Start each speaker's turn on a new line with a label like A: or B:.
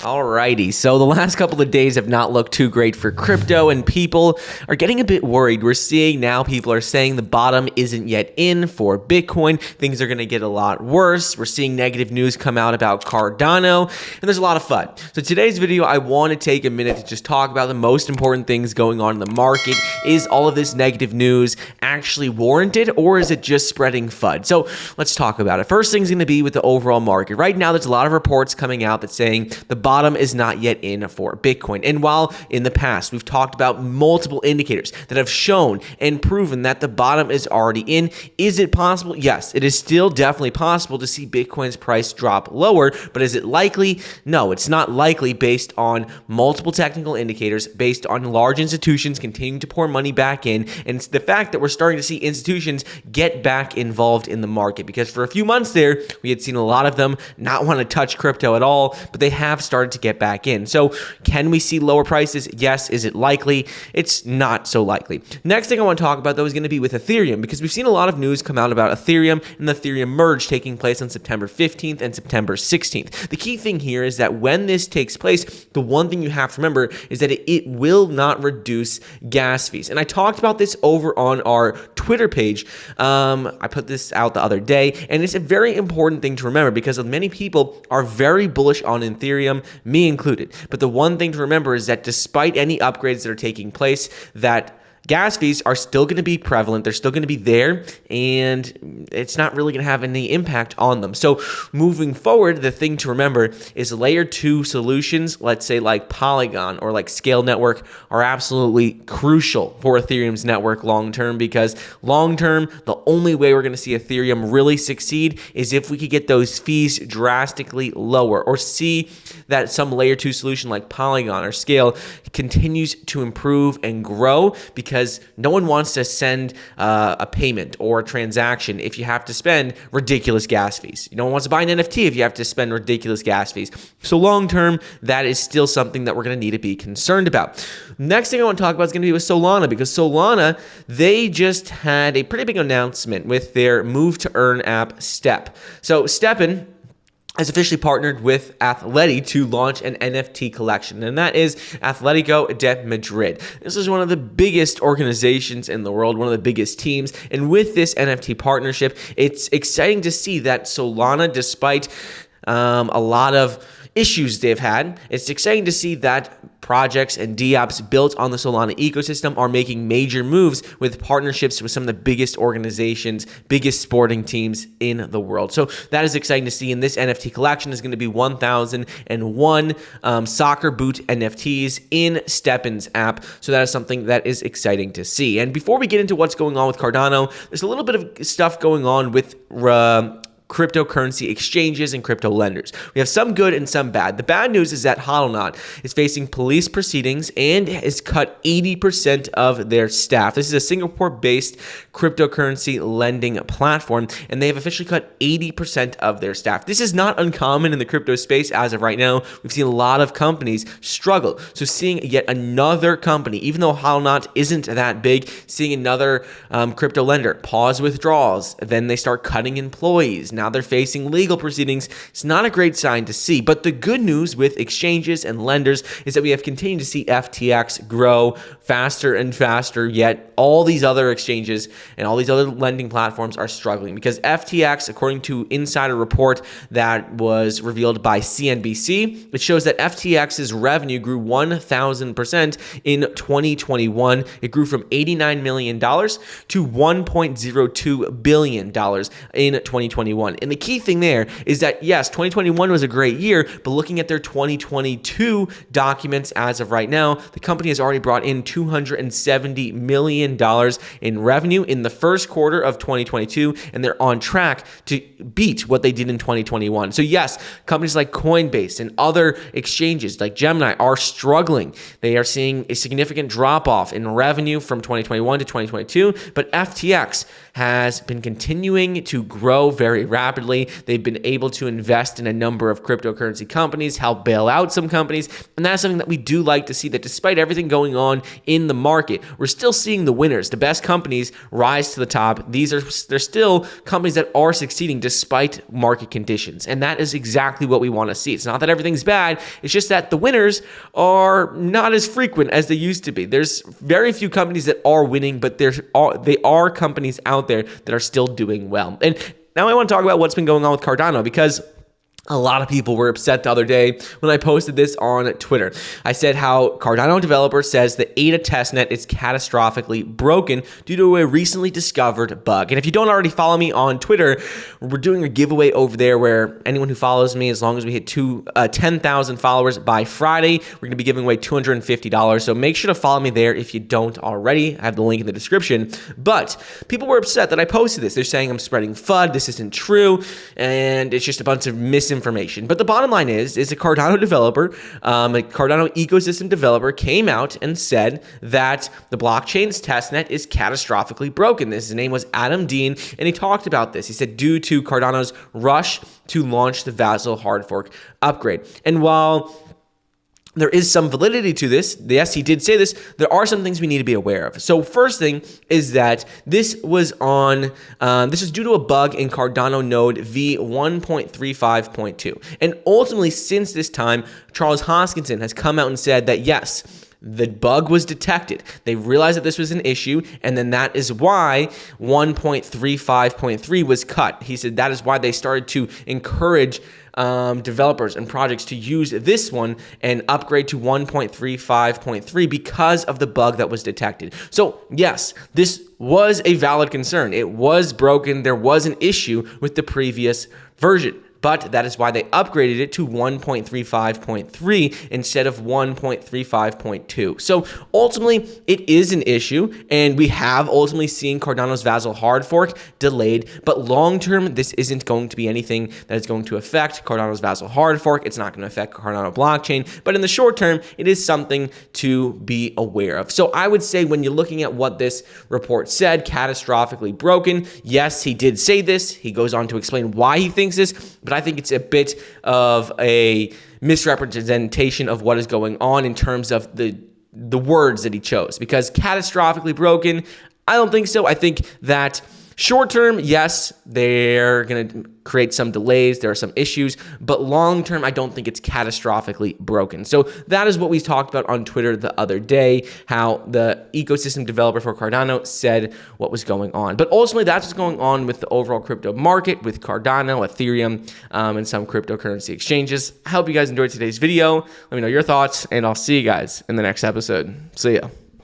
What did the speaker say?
A: Alrighty, so the last couple of days have not looked too great for crypto, and people are getting a bit worried. We're seeing now people are saying the bottom isn't yet in for Bitcoin. Things are going to get a lot worse. We're seeing negative news come out about Cardano, and there's a lot of fun. So today's video, I want to take a minute to just talk about the most important things going on in the market. Is all of this negative news actually warranted, or is it just spreading FUD? So let's talk about it. First thing's going to be with the overall market. Right now, there's a lot of reports coming out that's saying the bottom is not yet in for Bitcoin. And while in the past we've talked about multiple indicators that have shown and proven that the bottom is already in, is it possible? Yes, it is still definitely possible to see Bitcoin's price drop lower, but is it likely? No, it's not likely based on multiple technical indicators, based on large institutions continuing to pour money back in, and it's the fact that we're starting to see institutions get back involved in the market, because for a few months there, we had seen a lot of them not want to touch crypto at all, but they have started to get back in. So can we see lower prices? Yes. Is it likely? It's not so likely. Next thing I want to talk about, though, is going to be with Ethereum, because we've seen a lot of news come out about Ethereum and the Ethereum merge taking place on September 15th and September 16th. The key thing here is that when this takes place, the one thing you have to remember is that it will not reduce gas fees. And I talked about this over on our Twitter page. I put this out the other day, and it's a very important thing to remember because many people are very bullish on Ethereum, me included. But the one thing to remember is that despite any upgrades that are taking place, that gas fees are still going to be prevalent. They're still going to be there, and it's not really going to have any impact on them. So moving forward, the thing to remember is layer 2 solutions, let's say like Polygon or like Scale Network, are absolutely crucial for Ethereum's network long-term, because long-term, the only way we're going to see Ethereum really succeed is if we could get those fees drastically lower, or see that some layer 2 solution like Polygon or Scale continues to improve and grow, because no one wants to send a payment or a transaction if you have to spend ridiculous gas fees. No one wants to buy an NFT if you have to spend ridiculous gas fees. So long term, that is still something that we're going to need to be concerned about. Next thing I want to talk about is going to be with Solana, because Solana, they just had a pretty big announcement with their move to earn app Step. So Stepn has officially partnered with Athletic to launch an NFT collection, and that is Atletico de Madrid. This is one of the biggest organizations in the world, one of the biggest teams, and with this NFT partnership, it's exciting to see that Solana, despite a lot of issues they've had, it's exciting to see that projects and dApps built on the Solana ecosystem are making major moves with partnerships with some of the biggest organizations, biggest sporting teams in the world. So that is exciting to see. And this NFT collection is going to be 1,001 soccer boot NFTs in Stepn's app. So that is something that is exciting to see. And before we get into what's going on with Cardano, there's a little bit of stuff going on with cryptocurrency exchanges and crypto lenders. We have some good and some bad. The bad news is that Hodlnaut is facing police proceedings and has cut 80% of their staff. This is a Singapore-based cryptocurrency lending platform, and they have officially cut 80% of their staff. This is not uncommon in the crypto space as of right now. We've seen a lot of companies struggle. So seeing yet another company, even though Hodlnaut isn't that big, seeing another crypto lender pause withdrawals, then they start cutting employees. Now they're facing legal proceedings. It's not a great sign to see. But the good news with exchanges and lenders is that we have continued to see FTX grow faster and faster, yet all these other exchanges and all these other lending platforms are struggling, because FTX, according to insider report that was revealed by CNBC, it shows that FTX's revenue grew 1,000% in 2021. It grew from $89 million to $1.02 billion in 2021. And the key thing there is that, yes, 2021 was a great year, but looking at their 2022 documents as of right now, the company has already brought in $270 million in revenue in the first quarter of 2022, and they're on track to beat what they did in 2021. So yes, companies like Coinbase and other exchanges like Gemini are struggling. They are seeing a significant drop-off in revenue from 2021 to 2022, but FTX has been continuing to grow very rapidly. rapidly. They've been able to invest in a number of cryptocurrency companies, help bail out some companies, and that's something that we do like to see, that despite everything going on in the market, we're still seeing the winners, the best companies rise to the top. They're still companies that are succeeding despite market conditions, and that is exactly what we want to see. It's not that everything's bad, it's just that the winners are not as frequent as they used to be. There's very few companies that are winning, but they are companies out there that are still doing well. And now I want to talk about what's been going on with Cardano, because a lot of people were upset the other day when I posted this on Twitter. I said how Cardano developer says the ADA testnet is catastrophically broken due to a recently discovered bug. And if you don't already follow me on Twitter, we're doing a giveaway over there where anyone who follows me, as long as we hit 10,000 followers by Friday, we're going to be giving away $250. So make sure to follow me there if you don't already. I have the link in the description. But people were upset that I posted this. They're saying I'm spreading FUD. This isn't true. And it's just a bunch of misinformation. But the bottom line is a Cardano developer, a Cardano ecosystem developer came out and said that the blockchain's testnet is catastrophically broken. His name was Adam Dean, and he talked about this. He said due to Cardano's rush to launch the Vassal hard fork upgrade. And while there is some validity to this, yes, he did say this, there are some things we need to be aware of. So first thing is that this was due to a bug in Cardano node v1.35.2. And ultimately, since this time, Charles Hoskinson has come out and said that yes, the bug was detected. They realized that this was an issue, and then that is why 1.35.3 was cut. He said that is why they started to encourage developers and projects to use this one and upgrade to 1.35.3 because of the bug that was detected. So yes, this was a valid concern. It was broken. There was an issue with the previous version. But that is why they upgraded it to 1.35.3 instead of 1.35.2. So ultimately, it is an issue, and we have ultimately seen Cardano's Vassal hard fork delayed. But long term, this isn't going to be anything that is going to affect Cardano's Vassal hard fork. It's not going to affect Cardano blockchain. But in the short term, it is something to be aware of. So I would say when you're looking at what this report said, catastrophically broken, yes, he did say this. He goes on to explain why he thinks this. But I think it's a bit of a misrepresentation of what is going on in terms of the words that he chose. Because catastrophically broken, I don't think so. I think that short term, yes, they're going to create some delays. There are some issues. But long term, I don't think it's catastrophically broken. So that is what we talked about on Twitter the other day, how the ecosystem developer for Cardano said what was going on. But ultimately, that's what's going on with the overall crypto market, with Cardano, Ethereum, and some cryptocurrency exchanges. I hope you guys enjoyed today's video. Let me know your thoughts, and I'll see you guys in the next episode. See ya.